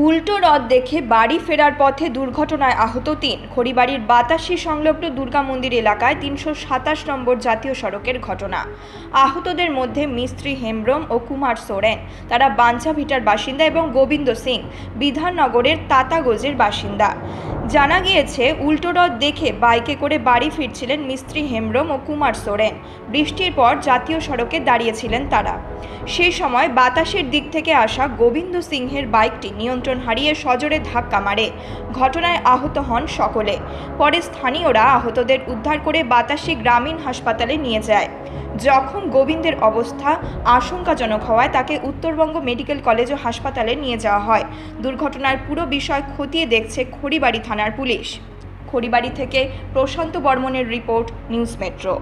উল্টো রথ দেখে বাড়ি ফেরার পথে দুর্ঘটনায় আহত ৩। খড়িবাড়ির বাতাসি সংলগ্ন দুর্গা মন্দির এলাকায় ৩২৭ নম্বর জাতীয় সড়কের ঘটনা। আহতদের মধ্যে মিস্ত্রি হেমব্রম ও কুমার সোরেন, তারা বাঞ্ছাভিটার বাসিন্দা, এবং গোবিন্দ সিং, বিধাননগরের তাতাগোজের বাসিন্দা। জানা গিয়েছে, উল্টো রথ দেখে বাইকে করে বাড়ি ফিরছিলেন মিস্ত্রি হেমব্রম ও কুমার সোরেন। বৃষ্টির পর জাতীয় সড়কে দাঁড়িয়েছিলেন তারা। সেই সময় বাতাসের দিক থেকে আসা গোবিন্দ সিংহের বাইকটি নিয়ন্ত্রণ হারিয়ে সজোরে ধাক্কা মারে। ঘটনায় আহত হন সকলে। পরে স্থানীয়রা আহতদের উদ্ধার করে বাতাসি গ্রামীণ হাসপাতালে নিয়ে যায়। জখম গোবিন্দের অবস্থা আশঙ্কাজনক হওয়ায় তাকে উত্তরবঙ্গ মেডিকেল কলেজ ও হাসপাতালে নিয়ে যাওয়া হয়। দুর্ঘটনার পুরো বিষয় খতিয়ে দেখছে খড়িবাড়ি থানার পুলিশ। খড়িবাড়ি থেকে প্রশান্ত বর্মনের রিপোর্ট, নিউজ মেট্রো।